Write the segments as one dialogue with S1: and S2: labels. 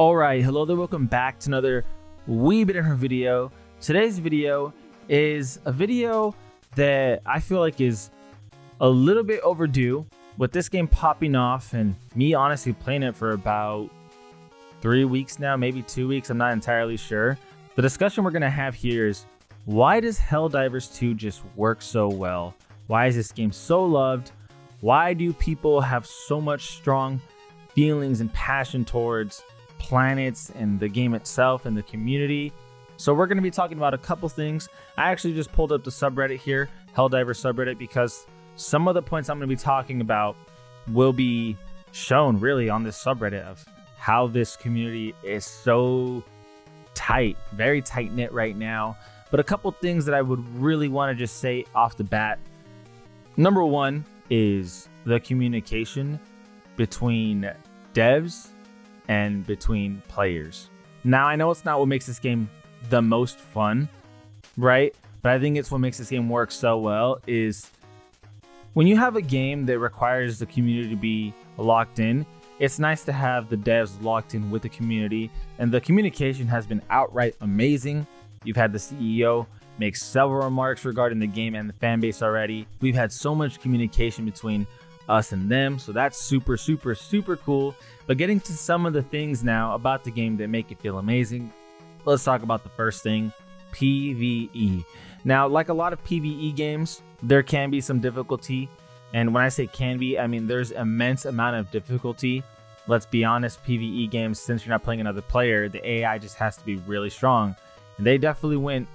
S1: Alright, hello there, welcome back to another wee bit different video. Today's video is a video that I feel like is a little bit overdue with this game popping off and me honestly playing it for about 3 weeks now, maybe 2 weeks, I'm not entirely sure. The discussion we're going to have here is, why does Helldivers 2 just work so well? Why is this game so loved? Why do people have so much strong feelings and passion towards planets and the game itself and the community? So we're going to be talking about a couple things. I actually just pulled up the subreddit here, Helldivers subreddit, because some of the points I'm going to be talking about will be shown really on this subreddit of how this community is so tight, very tight knit right now. But a couple things that I would really want to just say off the bat. Number one is the communication between devs and between players. Now, I know it's not what makes this game the most fun, right? But I think it's what makes this game work so well is when you have a game that requires the community to be locked in, it's nice to have the devs locked in with the community, and the communication has been outright amazing. You've had the CEO make several remarks regarding the game and the fan base already. We've had so much communication between us and them, so that's super cool. But getting to some of the things now about the game that make it feel amazing, let's talk about the first thing, PvE. Now, like a lot of PvE games, there can be some difficulty, and when I say can be, I mean there's immense amount of difficulty. Let's be honest, PvE games, since you're not playing another player, the AI just has to be really strong, and they definitely went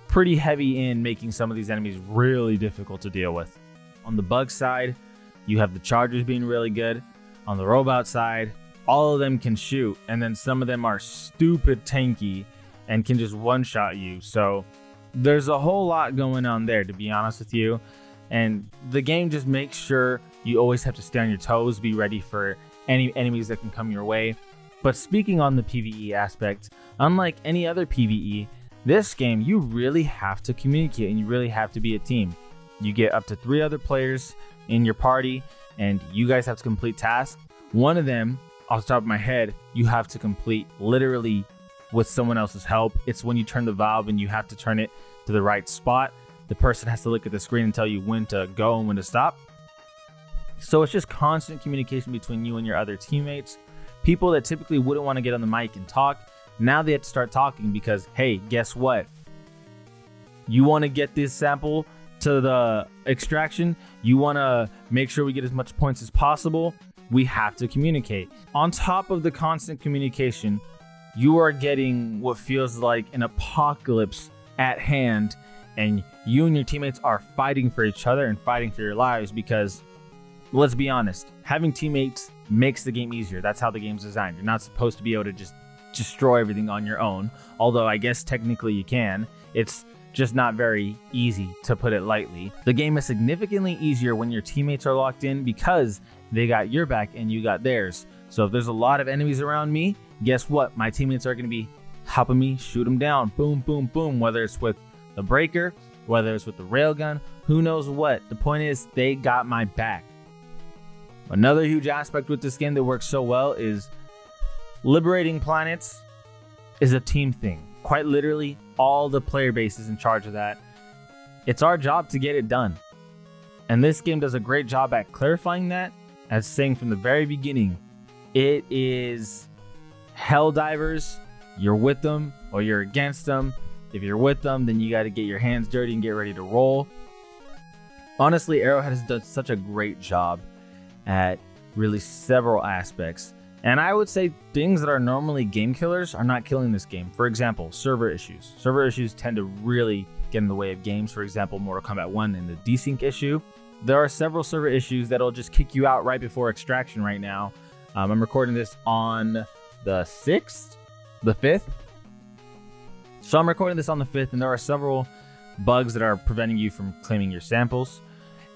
S1: pretty heavy in making some of these enemies really difficult to deal with. On the bug side, you have the chargers being really good. On the robot side, all of them can shoot, and then some of them are stupid tanky and can just one-shot you. So there's a whole lot going on there, to be honest with you. And the game just makes sure you always have to stay on your toes, be ready for any enemies that can come your way. But speaking on the PvE aspect, unlike any other PvE, this game, you really have to communicate and you really have to be a team. You get up to 3 other players in your party and you guys have to complete tasks. One of them, off the top of my head, you have to complete literally with someone else's help. It's when you turn the valve and you have to turn it to the right spot. The person has to look at the screen and tell you when to go and when to stop. So it's just constant communication between you and your other teammates. People that typically wouldn't want to get on the mic and talk, now they have to start talking because, hey, guess what? You want to get this sample to the extraction, you want to make sure we get as much points as possible, we have to communicate. On top of the constant communication, you are getting what feels like an apocalypse at hand, and you and your teammates are fighting for each other and fighting for your lives because, let's be honest, having teammates makes the game easier. That's how the game's designed. You're not supposed to be able to just destroy everything on your own, although I guess technically you can. It's just not very easy, to put it lightly. The game is significantly easier when your teammates are locked in because they got your back and you got theirs. So if there's a lot of enemies around me, guess what? My teammates are going to be helping me shoot them down. Boom, boom, boom. Whether it's with the breaker, whether it's with the railgun, who knows what. The point is, they got my back. Another huge aspect with this game that works so well is liberating planets is a team thing. Quite literally, all the player base is in charge of that. It's our job to get it done. And this game does a great job at clarifying that, as saying from the very beginning, it is Helldivers. You're with them or you're against them. If you're with them, then you got to get your hands dirty and get ready to roll. Honestly, Arrowhead has done such a great job at really several aspects. And I would say things that are normally game killers are not killing this game. For example, server issues. Server issues tend to really get in the way of games. For example, Mortal Kombat 1 and the desync issue. There are several server issues that'll just kick you out right before extraction right now. I'm recording this on the 6th, the 5th. So I'm recording this on the 5th, and there are several bugs that are preventing you from claiming your samples.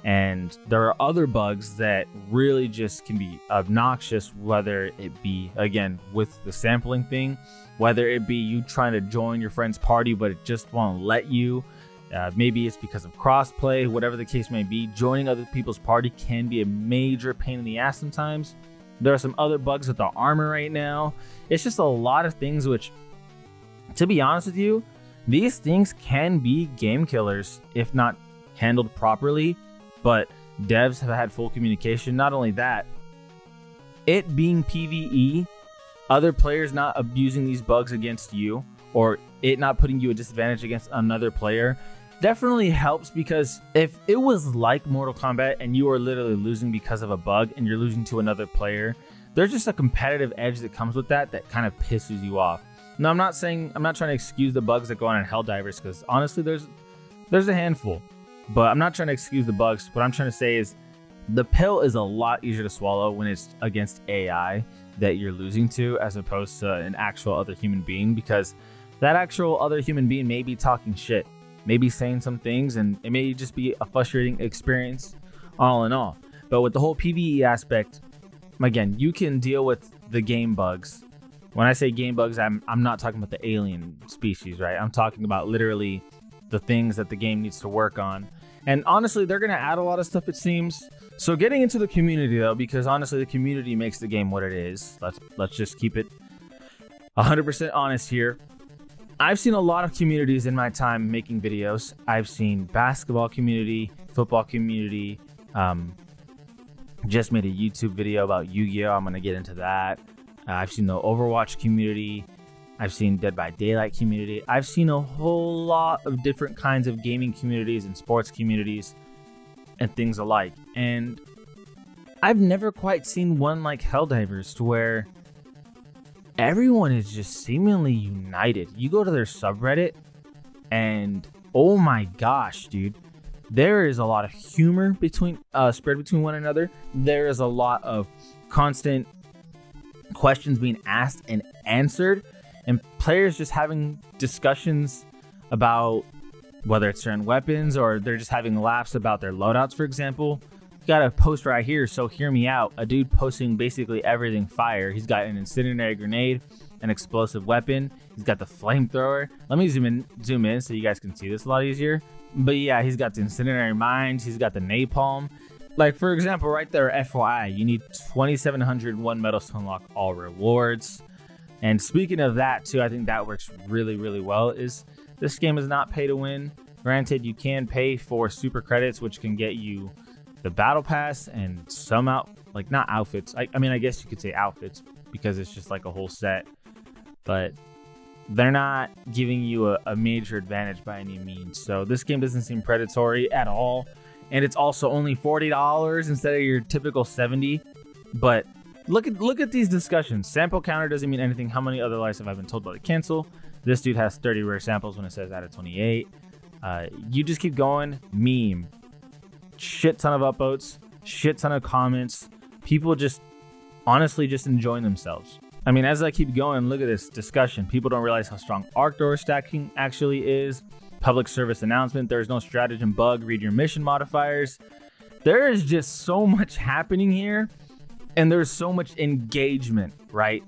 S1: And there are other bugs that really just can be obnoxious, whether it be, again, with the sampling thing, whether it be you trying to join your friend's party, but it just won't let you. Maybe it's because of crossplay, whatever the case may be. Joining other people's party can be a major pain in the ass sometimes. There are some other bugs with the armor right now. It's just a lot of things which, to be honest with you, these things can be game killers if not handled properly, but devs have had full communication. Not only that, it being PvE, other players not abusing these bugs against you, or it not putting you at disadvantage against another player, definitely helps, because if it was like Mortal Kombat and you are literally losing because of a bug and you're losing to another player, there's just a competitive edge that comes with that kind of pisses you off. Now, I'm not trying to excuse the bugs that go on in Helldivers, because honestly, there's a handful, but I'm not trying to excuse the bugs. What I'm trying to say is the pill is a lot easier to swallow when it's against AI that you're losing to, as opposed to an actual other human being, because that actual other human being may be talking shit, maybe saying some things, and it may just be a frustrating experience all in all. But with the whole PvE aspect, again, you can deal with the game bugs. When I say game bugs, I'm not talking about the alien species, right? I'm talking about literally the things that the game needs to work on. And honestly, they're going to add a lot of stuff, it seems. So getting into the community, though, because honestly, the community makes the game what it is. Let's just keep it 100% honest here. I've seen a lot of communities in my time making videos. I've seen basketball community, football community. Just made a YouTube video about Yu-Gi-Oh! I'm going to get into that. I've seen the Overwatch community. I've seen Dead by Daylight community. I've seen a whole lot of different kinds of gaming communities and sports communities and things alike. And I've never quite seen one like Helldivers, to where everyone is just seemingly united. You go to their subreddit and oh my gosh, dude, there is a lot of humor spread between one another. There is a lot of constant questions being asked and answered, and players just having discussions about whether it's certain weapons, or they're just having laughs about their loadouts. For example, you got a post right here, so hear me out. A dude posting basically everything fire. He's got an incendiary grenade, an explosive weapon. He's got the flamethrower. Let me zoom in so you guys can see this a lot easier. But yeah, he's got the incendiary mines. He's got the napalm. Like, for example, right there, FYI, you need 2,701 medals to unlock all rewards. And speaking of that too, I think that works really, really well. Is this game is not pay to win. Granted, you can pay for super credits, which can get you the battle pass and some not outfits. I mean, I guess you could say outfits, because it's just like a whole set, but they're not giving you a major advantage by any means. So this game doesn't seem predatory at all. And it's also only $40 instead of your typical $70. But look at these discussions. Sample counter doesn't mean anything. How many other lives have I been told about to cancel? This dude has 30 rare samples when it says out of 28. You just keep going. Meme. Shit ton of upvotes. Shit ton of comments. People just honestly just enjoying themselves. I mean, as I keep going, look at this discussion. People don't realize how strong arc door stacking actually is. Public service announcement. There's no stratagem bug. Read your mission modifiers. There is just so much happening here, and there's so much engagement, right?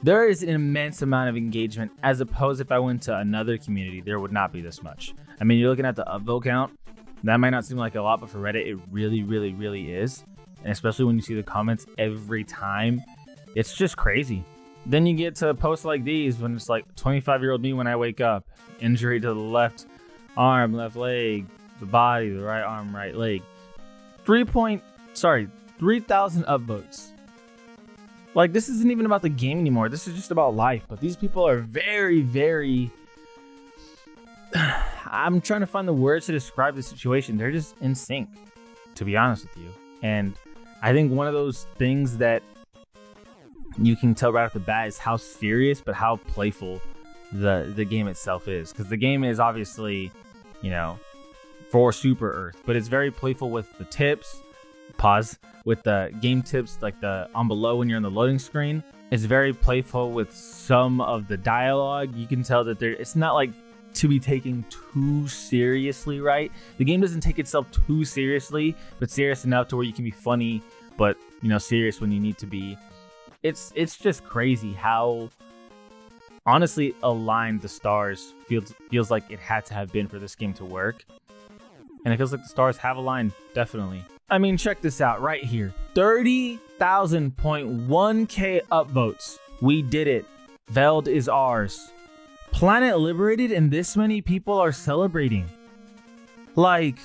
S1: There is an immense amount of engagement, as opposed if I went to another community, there would not be this much. I mean, you're looking at the upvote count. That might not seem like a lot, but for Reddit, it really, really, really is. And especially when you see the comments every time, it's just crazy. Then you get to posts like these when it's like 25-year-old me when I wake up. Injury to the left arm, left leg, the body, the right arm, right leg. 3,000 upvotes. Like, this isn't even about the game anymore. This is just about life. But these people are very, very... I'm trying to find the words to describe the situation. They're just in sync, to be honest with you. And I think one of those things that you can tell right off the bat is how serious but how playful the game itself is. Because the game is obviously, you know, for Super Earth, but it's very playful with the tips. Pause. With the game tips, like the on below when you're on the loading screen. It's very playful with some of the dialogue. You can tell that it's not like to be taken too seriously, right? The game doesn't take itself too seriously, but serious enough to where you can be funny, but, you know, serious when you need to be. It's just crazy how honestly aligned the stars feels like it had to have been for this game to work. And it feels like the stars have aligned, definitely. I mean, check this out right here. 30,000.1k upvotes. We did it. Veld is ours. Planet liberated and this many people are celebrating. Like,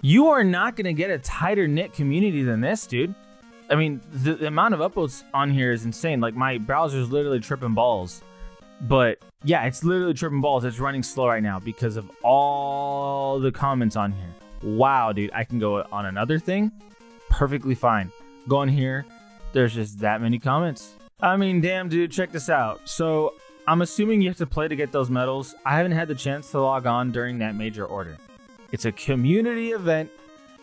S1: you are not going to get a tighter knit community than this, dude. I mean, the amount of upvotes on here is insane. Like, my browser is literally tripping balls. But yeah, it's literally tripping balls. It's running slow right now because of all the comments on here. Wow, dude, I can go on another thing. Perfectly fine. Go on here. There's just that many comments. I mean, damn, dude, check this out. So I'm assuming you have to play to get those medals. I haven't had the chance to log on during that major order. It's a community event.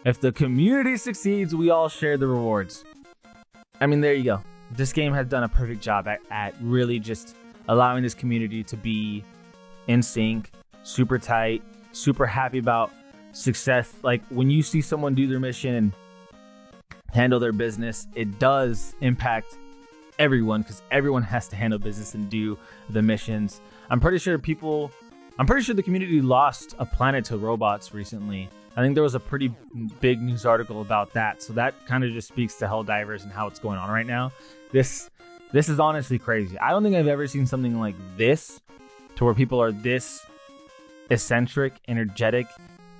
S1: If the community succeeds, we all share the rewards. I mean, there you go. This game has done a perfect job at really just allowing this community to be in sync, super tight, super happy about success. Like, when you see someone do their mission and handle their business, it does impact everyone because everyone has to handle business and do the missions. I'm pretty sure the community lost a planet to robots recently. I think there was a pretty big news article about that. So that kind of just speaks to Helldivers and how it's going on right now. This is honestly crazy. I don't think I've ever seen something like this, to where people are this eccentric, energetic.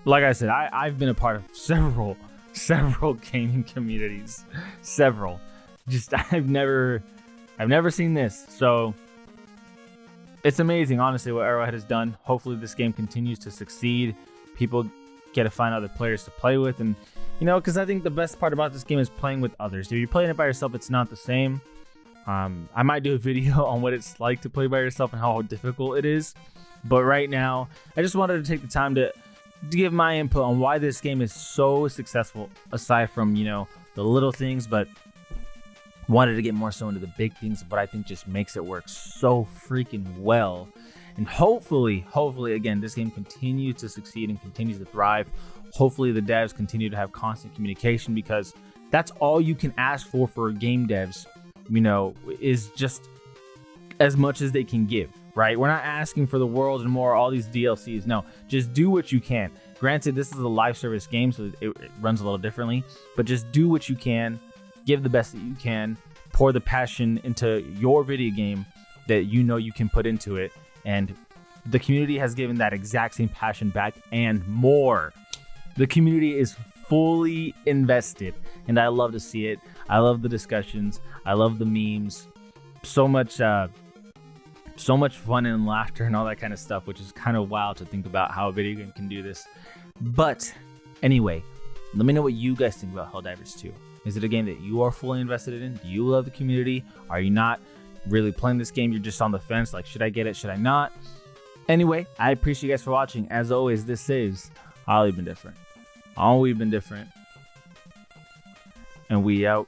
S1: Like I said, I've been a part of several gaming communities. Several. Just I've never seen this. So it's amazing, honestly, what Arrowhead has done. Hopefully this game continues to succeed. People get to find other players to play with, and you know, because I think the best part about this game is playing with others. If you're playing it by yourself, it's not the same. I might do a video on what it's like to play by yourself and how difficult it is. But right now, I just wanted to take the time to give my input on why this game is so successful, aside from, you know, the little things, but wanted to get more so into the big things of what I think just makes it work so freaking well. And hopefully, again, this game continues to succeed and continues to thrive. Hopefully the devs continue to have constant communication, because that's all you can ask for game devs, you know, is just as much as they can give, right? We're not asking for the world and more, all these DLCs. No, just do what you can. Granted, this is a live service game, so it runs a little differently, but just do what you can, give the best that you can, pour the passion into your video game that you know you can put into it. And the community has given that exact same passion back and more. The community is fully invested, and I love to see it. I love the discussions. I love the memes. So much fun and laughter and all that kind of stuff, which is kind of wild to think about how a video game can do this. But anyway, let me know what you guys think about Helldivers 2. Is it a game that you are fully invested in? Do you love the community? Are you not really playing this game? You're just on the fence, like, should I get it, should I not? Anyway, I appreciate you guys for watching. As always, this is All We've Been Different. All we've been different. And we out.